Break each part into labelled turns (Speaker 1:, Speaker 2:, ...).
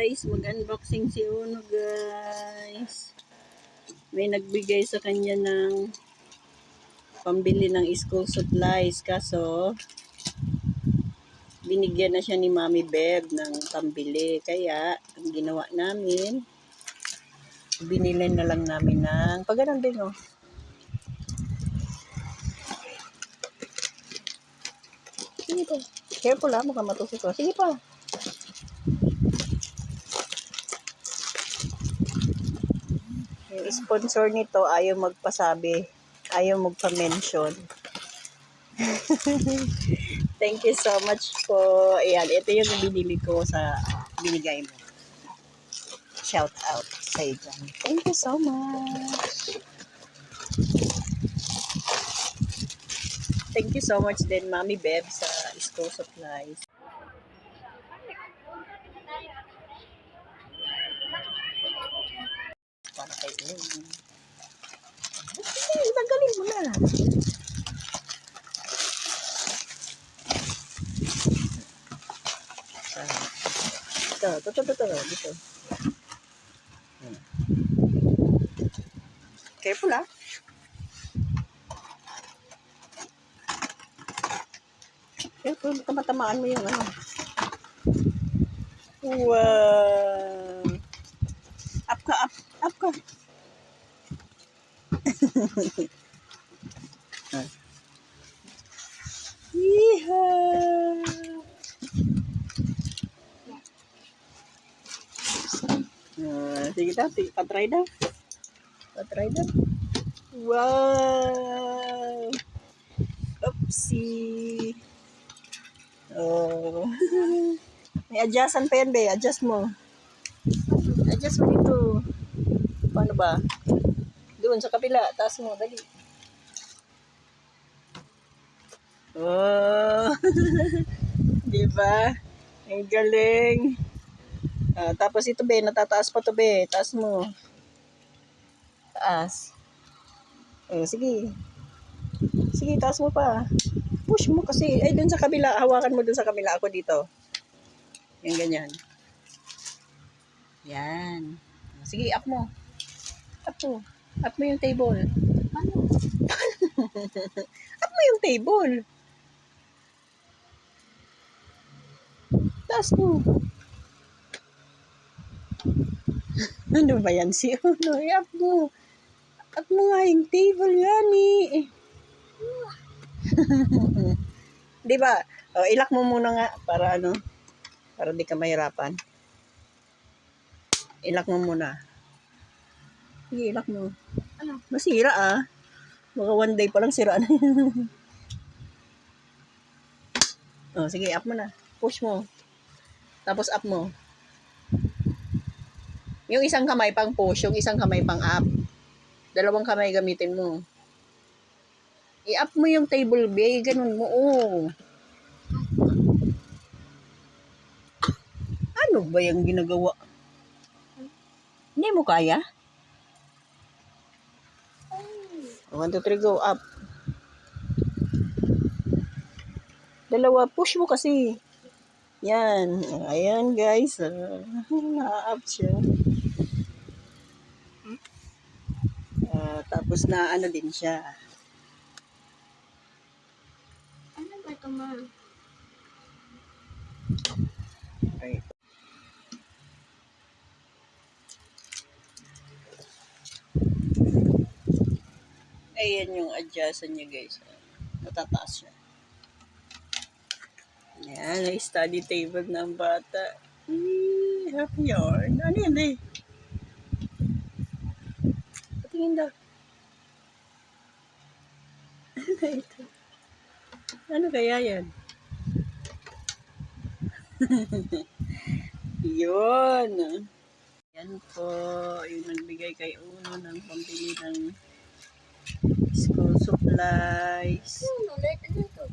Speaker 1: guys, mag-unboxing si Uno guys. May nagbigay sa kanya ng pambili ng school supplies, kaso binigyan na siya ni Mami Beb ng pambili. Kaya ang ginawa namin, binili na lang namin ng pagano'n din oh. Sige pa. Careful ha, mukhang matusok ko. Sige pa. Yung sponsor nito ayaw magpasabi, ayaw magpa-mention. Thank you so much po. Ayan, ito yung binili ko sa binigay mo. Shout out sa dyan. Thank you so much. Thank you so much din Mami Beb sa school supplies. Para kay Elaine. Tanggalin mo na. Dito. Careful ah. Careful, baka matamaan mo yung ano. Wow. Up ka. Yeehaw! Sige daw, patry daw. Wow! Oopsie! Oh. May adjustan pa yan, be. Adjust mo dito. Paano ba? Doon sa kapila, taas mo, dali. Oh! Diba? Ang galing. Tapos ito, be, natataas pa to, be. Taas mo. Taas. Sige. Sige, taas mo pa. Push mo kasi. Ay, dun sa kabila. Hawakan mo dun sa kabila. Ako dito. Yan, ganyan. Yan. Sige, up mo. Up mo yung table. Ano? Up mo yung table. Taas mo. Ano ba yan si Uno? Up mo. Up mo nga yung table yan eh. Di ba? Ilak mo muna nga para ano, para di ka mahirapan. Ilak mo muna. Sige, ilak mo. Ano? Masira ah. Baka one day pa lang sira na. Sige, up mo na. Push mo. Tapos up mo. Yung isang kamay pang push, yung isang kamay pang up. Dalawang kamay gamitin mo. I-up mo yung table, be. Ganun mo, oh. Ano ba yung ginagawa? Hindi mo kaya? 1, 2, 3, go. Up. Dalawa, push mo kasi. Yan. Ayan, guys. Na-up siya. Tapos na ano din siya.
Speaker 2: Ano ba ito, ma?
Speaker 1: Okay. Ayan yung adjustan niya, guys. Matataas siya. Ayan, ay study table ng bata. Happy yarn. Ano yan eh? Patingin daw. Ano ito? Ano kaya yan? Yun. Yan po. Yung nagbigay kay Uno ng pambili ng school supplies.
Speaker 2: Ano ito?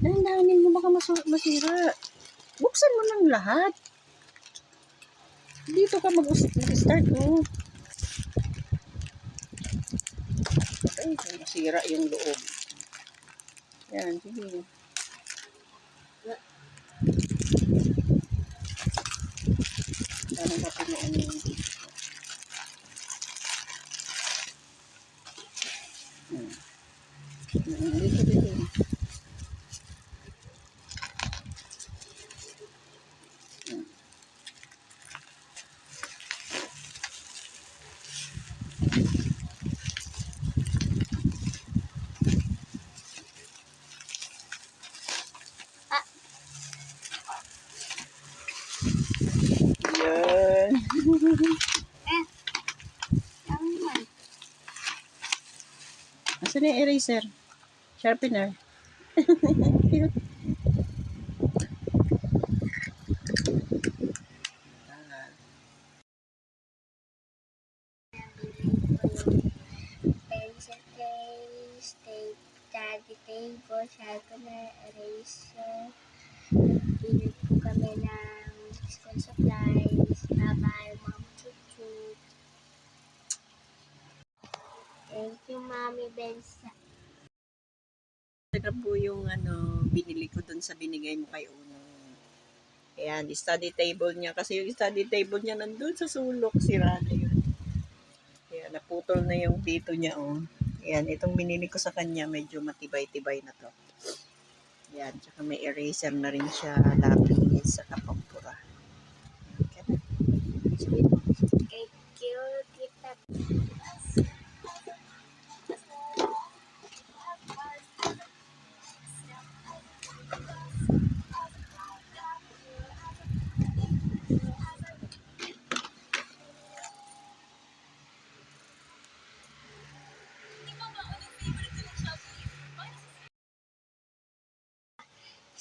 Speaker 1: Dahan-dahanin mo baka masira. Buksan mo ng lahat. Dito ka mag-start mo. Ay, masira yung loob. Yan, sige.
Speaker 2: Naman.
Speaker 1: Asan yung eraser? Sharpener.
Speaker 2: Pencil case, tape, study table, sharpener, eraser. Bili po kami ng school supplies, babay, mom, chuchu. Thank you, Mami Bensa.
Speaker 1: Ito po yung binili ko dun sa binigay mo kay Uno. Ayan, study table niya. Kasi yung study table niya nandun sa sulok. Sira na yun. Ayan, naputol na yung dito niya. Oh. Ayan, itong binili ko sa kanya. Medyo matibay-tibay na to. Ayan, tsaka may eraser na rin siya. Lapis sa kapampura. Okay.
Speaker 2: Thank you, Tita.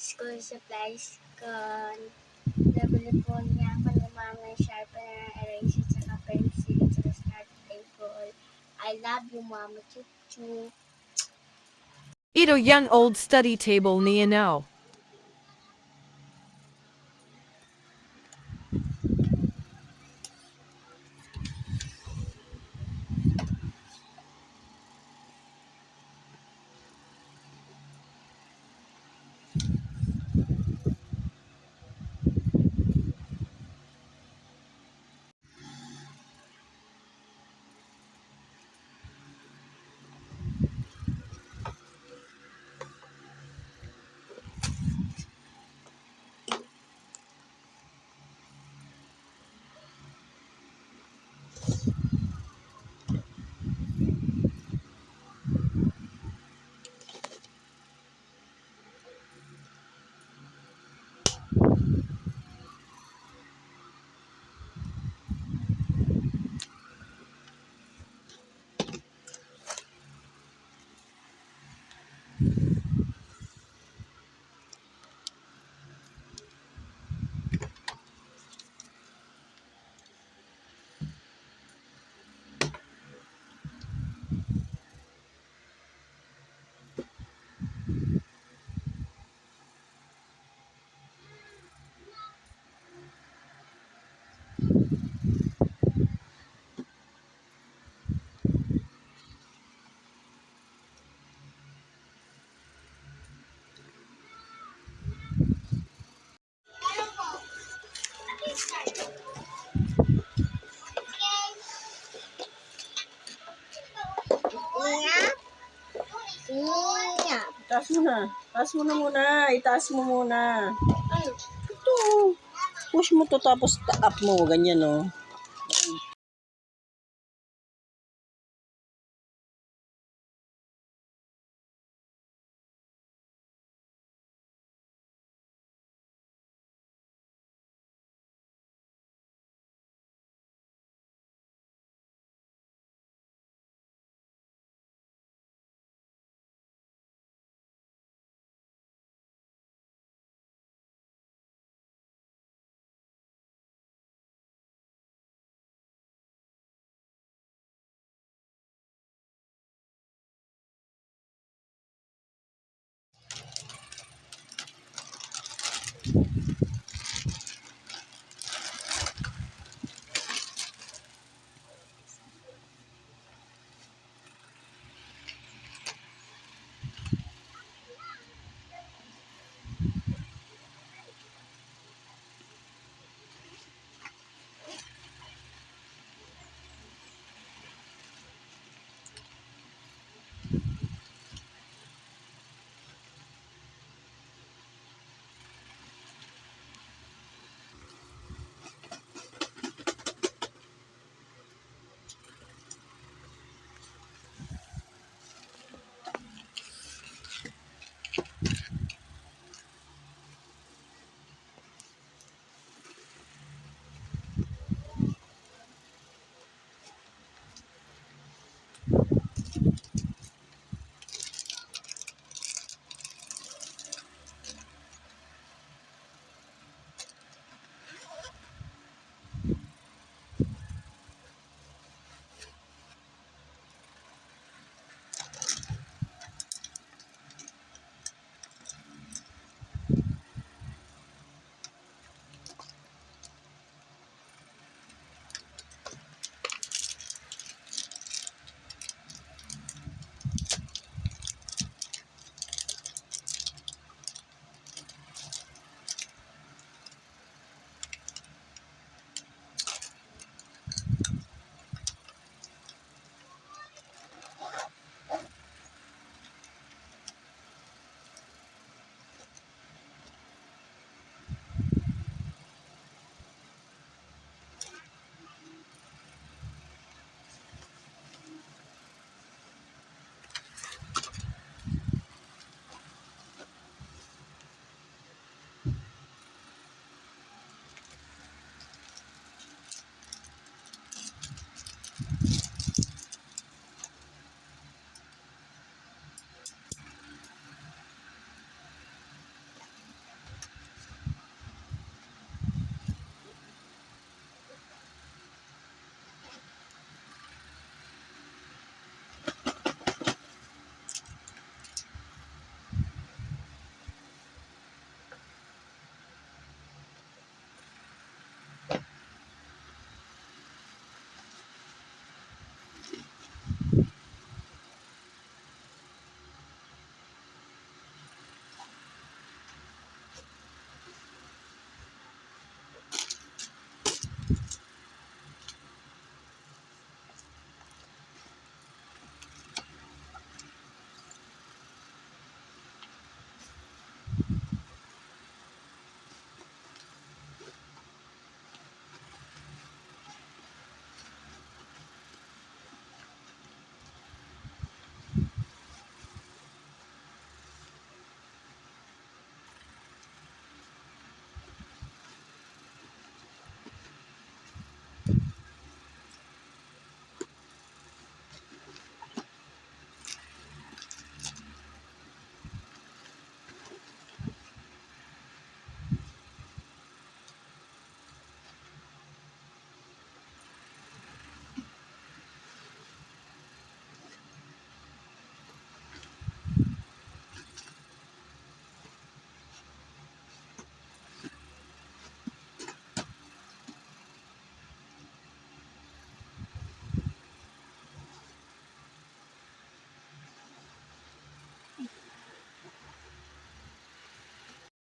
Speaker 2: School supplies ko. Nabili po niya ako ng mga sharpener, eraser, saka pencil, saka study table. I love you, Mama Chuchu.
Speaker 3: Ito young old study table niya now.
Speaker 1: Taas mo na. Taas mo na muna. Itaas mo muna.
Speaker 2: Ay,
Speaker 1: Ito. Push mo to tapos up mo. Ganyan, oh.